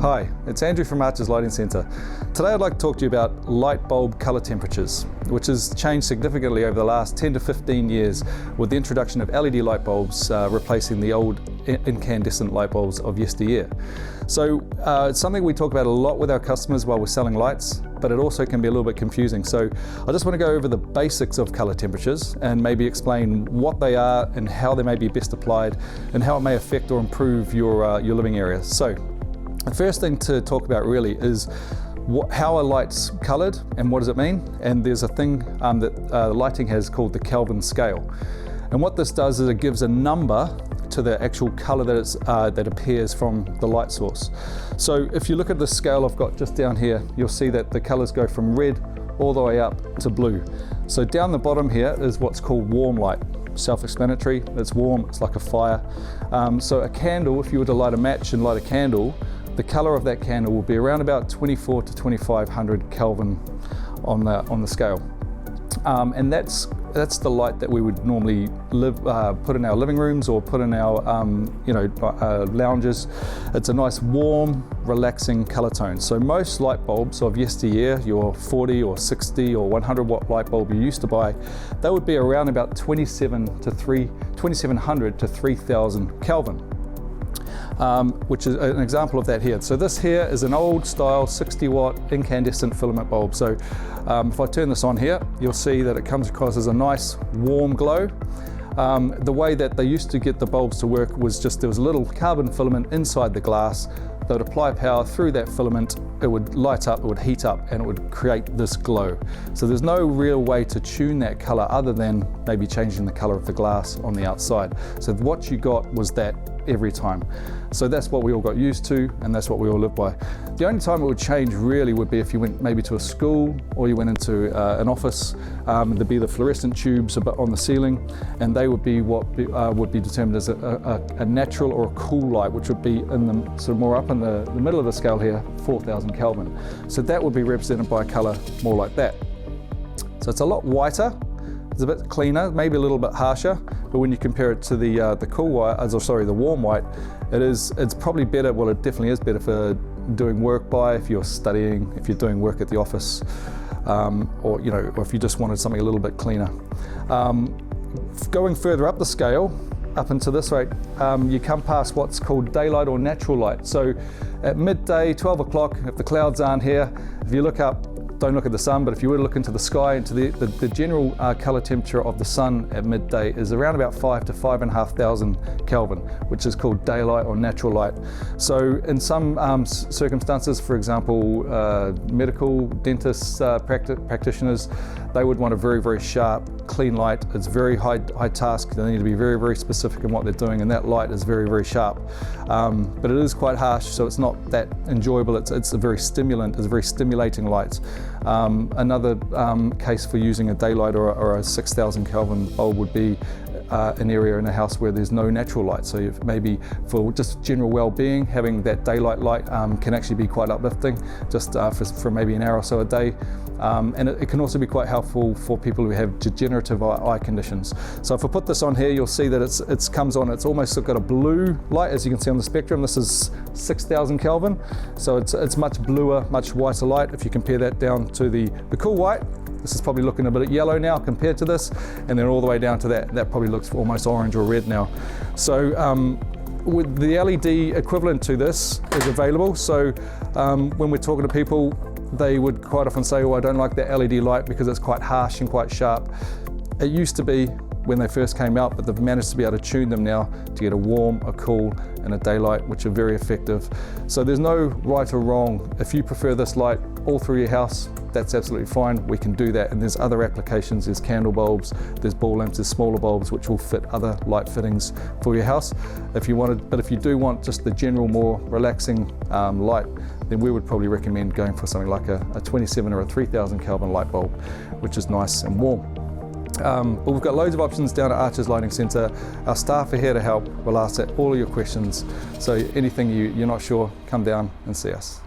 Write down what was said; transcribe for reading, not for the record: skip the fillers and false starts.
Hi, it's Andrew from Archer's Lighting Centre. Today I'd like to talk to you about light bulb colour temperatures, which has changed significantly over the last 10 to 15 years with the introduction of LED light bulbs replacing the old incandescent light bulbs of yesteryear. So it's something we talk about a lot with our customers while we're selling lights, but it also can be a little bit confusing. So I just want to go over the basics of colour temperatures and maybe explain what they are and how they may be best applied and how it may affect or improve your living area. So the first thing to talk about really is how are lights coloured and what does it mean? And there's a thing that lighting has called the Kelvin Scale. And what this does is it gives a number to the actual colour that appears from the light source. So if you look at the scale I've got just down here, you'll see that the colours go from red all the way up to blue. So down the bottom here is what's called warm light. Self-explanatory, it's warm, it's like a fire. So a candle, if you were to light a match and light a candle, the colour of that candle will be around about 24 to 2500 Kelvin on the scale. And that's the light that we would normally put in our living rooms or put in our lounges. It's a nice warm, relaxing colour tone. So most light bulbs of yesteryear, your 40 or 60 or 100 watt light bulb you used to buy, they would be around about 2700 to 3000 Kelvin. Which is an example of that here. So this here is an old style 60 watt incandescent filament bulb. So if I turn this on here, you'll see that it comes across as a nice warm glow. The way that they used to get the bulbs to work was just there was a little carbon filament inside the glass. They would apply power through that filament, it would light up, it would heat up, and it would create this glow. So there's no real way to tune that colour other than maybe changing the colour of the glass on the outside. So what you got was that every time. So that's what we all got used to, and that's what we all live by. The only time it would change really would be if you went maybe to a school or you went into an office. There'd be the fluorescent tubes on the ceiling, and they would be what would be determined as a natural or a cool light, which would be in the sort of more up in the middle of the scale here, 4000 Kelvin. So that would be represented by a colour more like that. So it's a lot whiter. It's a bit cleaner, maybe a little bit harsher, but when you compare it to the cool white, the warm white, it's probably better. Well, it definitely is better for doing work by, if you're studying, if you're doing work at the office, or if you just wanted something a little bit cleaner. Going further up the scale, up into this rate, you come past what's called daylight or natural light. So at midday, 12 o'clock, if the clouds aren't here, if you look up, don't look at the sun, but if you were to look into the sky, into the general colour temperature of the sun at midday is around about 5 to 5,500 Kelvin, which is called daylight or natural light. So in some circumstances, for example, medical dentists, practitioners, they would want a very, very sharp, clean light. It's very high task. They need to be very, very specific in what they're doing, and that light is very, very sharp. But it is quite harsh, so it's not that enjoyable. It's a very stimulating light. Another case for using a daylight or a 6000 Kelvin bulb would be an area in a house where there's no natural light. So if maybe for just general well-being, having that daylight light can actually be quite uplifting, just for maybe an hour or so a day. And it can also be quite helpful for people who have degenerative eye conditions. So if I put this on here, you'll see that it comes on, it's almost got a blue light, as you can see on the spectrum. This is 6000 Kelvin. So it's much bluer, much whiter light. If you compare that down to the cool white, this is probably looking a bit yellow now compared to this, and then all the way down to that probably looks almost orange or red now. So with the LED equivalent to this is available. So when we're talking to people, they would quite often say, "Oh, I don't like that LED light because it's quite harsh and quite sharp." It used to be when they first came out, but they've managed to be able to tune them now to get a warm, a cool, and a daylight, which are very effective. So there's no right or wrong. If you prefer this light all through your house, that's absolutely fine. We can do that. And there's other applications. There's candle bulbs, there's ball lamps, there's smaller bulbs which will fit other light fittings for your house. But if you do want just the general, more relaxing light, then we would probably recommend going for something like a 27 or a 3000 Kelvin light bulb, which is nice and warm. But we've got loads of options down at Archer's Lighting Centre. Our staff are here to help. We'll answer all of your questions. So anything you're not sure, come down and see us.